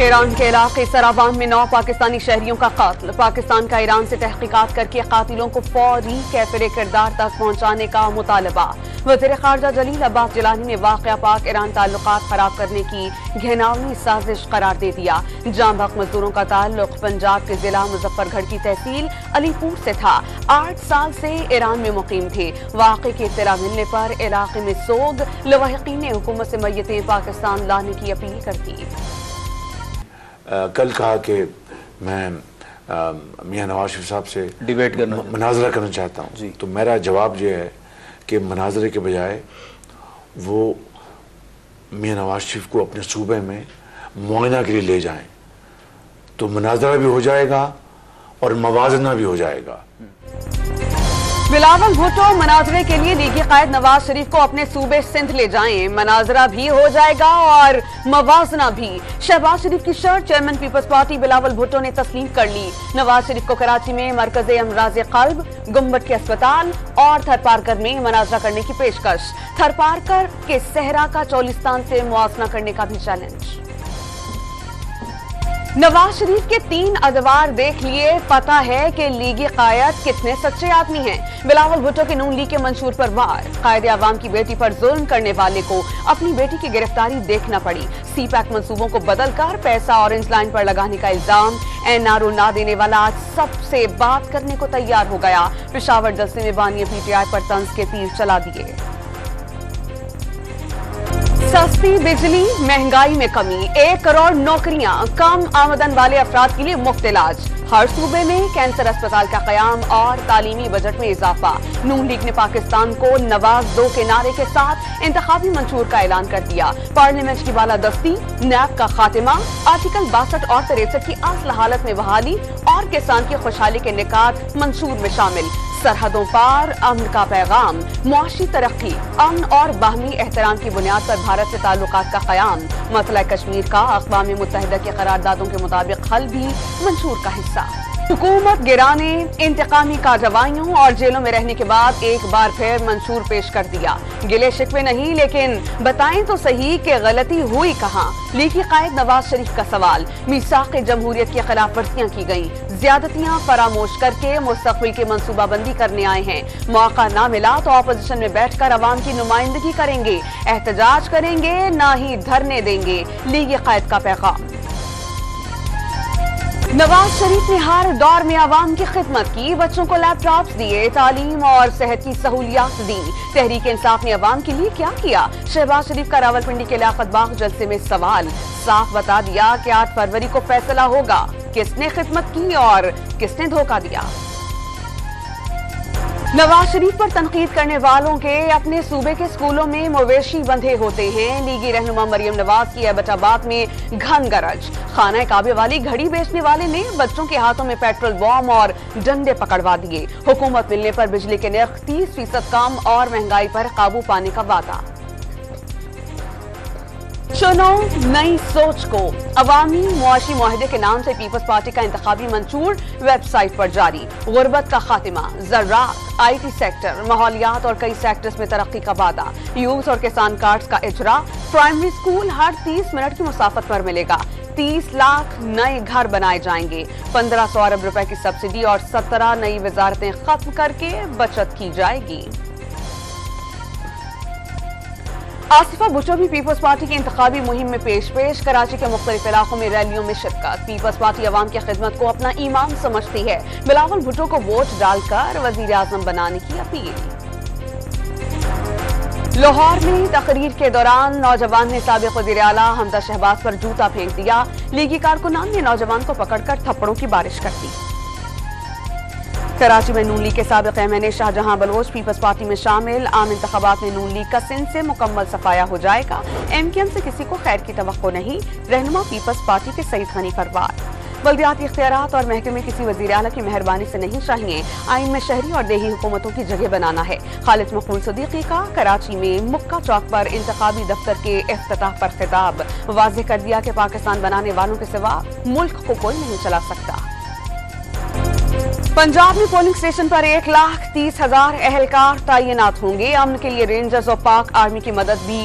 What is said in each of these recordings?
ایران کے علاقے سراوان میں 9 پاکستانی شہریوں کا قتل، پاکستان کا ایران سے تحقیقات کر کے قاتلوں کو فوری کیفر کردار تک پہنچانے کا مطالبہ۔ وزیر خارجہ جلیل عباس جیلانی نے واقعہ پاک ایران تعلقات خراب کرنے کی گھناؤنی سازش قرار دے دیا۔ جاں بحق مزدوروں کا تعلق پنجاب کے ضلع مظفر گڑھ کی تحصیل علی پور سے تھا، 8 سال سے ایران میں مقیم تھے۔ واقعے کی اطلاع ملنے پر علاقے میں سوگ، لواحقین نے حکومت سے میتیں پاکستان لانے کی اپیل کر دی۔ کل کہا کہ میں میاں نواز شریف صاحب سے ڈیبیٹ کرنا مناظرہ کرنا چاہتا ہوں، تو میرا جواب یہ ہے کہ مناظرے کے بجائے وہ میاں نواز شریف کو اپنے صوبے میں معائنہ کے لیے لے جائیں، تو مناظرہ بھی ہو جائے گا اور موازنہ بھی ہو جائے گا۔ بلاول بھٹو مناظرے کے لیے لیگی قائد نواز شریف کو اپنے صوبے سندھ لے جائیں، مناظرہ بھی ہو جائے گا اور موازنہ بھی۔ شہباز شریف کی شرط chairman Peoples Party Bilawal Bhutto نے تسلیم کر لی۔ نواز شریف کو کراچی میں مرکز امراض قلب، گنبد کے اسپتال اور تھرپارکر میں مناظرہ کرنے کی پیشکش۔ تھرپارکر کے صحرا کا چولستان سے موازنہ کرنے کا بھی چیلنج۔ نواز شریف کے 3 ادوار دیکھ لیے، پتہ ہے کہ لیگی قائد کتنے سچے آدمی ہیں۔ بلاول بھٹو کے نون لیگ کے منشور پر وار، قائد عوام کی بیٹی پر ظلم کرنے والے کو اپنی بیٹی کی گرفتاری دیکھنا پڑی۔ سی پیک منصوبوں کو بدل کر پیسہ اورنج لائن پر لگانے کا الزام، این آر او نہ دینے والا آج سب سے بات کرنے کو تیار ہو گیا۔ پشاور جلسے میں بانی پی ٹی آئی پر طنز کے تیر چلا دیے۔ سستی بجلی، مہنگائی میں کمی، 1 کروڑ نوکریاں، کم آمدن والے افراد کے لیے مفت علاج، ہر صوبے میں کینسر اسپتال کا قیام اور تعلیمی بجٹ میں اضافہ۔ نون لیگ نے پاکستان کو نواز 2 کے نعرے کے ساتھ انتخابی منشور کا اعلان کر دیا۔ پارلیمنٹ کی بالادستی، نیب کا خاتمہ، آرٹیکل 62 اور 63 کی اصل حالت میں بحالی اور کسان کی خوشحالی کے نکات منشور میں شامل۔ سرحدوں پار امن کا پیغام، معاشی ترقی، امن اور باہمی احترام کی بنیاد پر بھارت سے تعلقات کا قیام۔ مسئلہ کشمیر کا اقوام متحدہ کی قراردادوں کے مطابق حل بھی منشور کا حصہ۔ حکومت گرانے، انتقامی کارروائیوں اور جیلوں میں رہنے کے بعد ایک بار پھر منشور پیش کر دیا۔ گلے شکوے نہیں، لیکن بتائیں تو صحیح کہ غلطی ہوئی کہاں؟ لیگی قائد نواز شریف کا سوال۔ میثاق جمہوریت کی خلاف ورزیاں کی گئیں، زیادتیاں فراموش کر کے مستقبل کی منصوبہ بندی کرنے آئے ہیں۔ موقع نہ ملا تو اپوزیشن میں بیٹھ کر عوام کی نمائندگی کریں گے، احتجاج کریں گے، نہ ہی دھرنے دیں گے، لیگی قائد کا پیغام۔ نواز شریف نے ہر دور میں عوام کی خدمت کی، بچوں کو لیپ ٹاپس دیے، تعلیم اور صحت کی سہولیات دی۔ تحریک انصاف نے عوام کے لیے کیا کیا؟ شہباز شریف کا راولپنڈی کے لیاقت باغ جلسے میں سوال، صاف بتا دیا کہ 8 فروری کو فیصلہ ہوگا، کس نے خدمت کی اور کس نے دھوکہ دیا۔ نواز شریف پر تنقید کرنے والوں کے اپنے صوبے کے اسکولوں میں مویشی بندھے ہوتے ہیں۔ لیگی رہنما مریم نواز کی ایبٹ آباد میں گھن گرج، خانہ کعبے والی گھڑی بیچنے والے نے بچوں کے ہاتھوں میں پیٹرول بم اور ڈنڈے پکڑوا دیے۔ حکومت ملنے پر بجلی کے نرخ 30% کم اور مہنگائی پر قابو پانے کا وعدہ۔ چنو نئی سوچ کو، عوامی معاشی معاہدے کے نام سے پیپلز پارٹی کا انتخابی منشور ویب سائٹ پر جاری۔ غربت کا خاتمہ، زراعت، آئی ٹی سیکٹر، ماحولیات اور کئی سیکٹرز میں ترقی کا وعدہ۔ یوتھ اور کسان کارڈز کا اجرا، پرائمری سکول ہر 30 منٹ کی مسافت پر ملے گا۔ 30 لاکھ نئے گھر بنائے جائیں گے۔ 1500 ارب روپے کی سبسڈی اور 17 نئی وزارتیں ختم کر کے بچت کی جائے گی۔ آصفہ بھٹو بھی پیپلز پارٹی کی انتخابی مہم میں پیش کراچی کے مختلف علاقوں میں ریلیوں میں شرکت۔ پیپلز پارٹی عوام کی خدمت کو اپنا ایمان سمجھتی ہے، بلاول بھٹو کو ووٹ ڈال کر وزیر اعظم بنانے کی اپیل۔ لاہور میں تقریر کے دوران نوجوان نے سابق وزیر اعلیٰ حمزہ شہباز پر جوتا پھینک دیا، لیگی کارکنان نے نوجوان کو پکڑ کر تھپڑوں کی بارش کر دی۔ کراچی میں نون لیگ کے سابق ایم این اے شاہ جہاں بلوچ پیپلز پارٹی میں شامل، عام انتخابات میں نون لیگ کا سندھ سے مکمل صفایا ہو جائے گا، ایم کیو ایم سے کسی کو خیر کی توقع نہیں، رہنما پیپلز پارٹی کے سعید غنی پر وار۔ بلدیاتی اختیارات اور محکمے کسی وزیر اعلیٰ کی مہربانی سے نہیں چاہیے، آئین میں شہری اور دیہی حکومتوں کی جگہ بنانا ہے۔ خالد مقبول صدیقی کا کراچی میں مکہ چوک پر انتخابی دفتر کے افتتاح پر خطاب، واضح کر دیا کہ پاکستان بنانے والوں کے سوا ملک کو کوئی نہیں چلا سکتا۔ پنجاب میں پولنگ اسٹیشن پر 1,30,000 اہلکار تعینات ہوں گے، امن کے لیے رینجرز اور پاک آرمی کی مدد بھی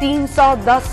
310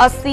80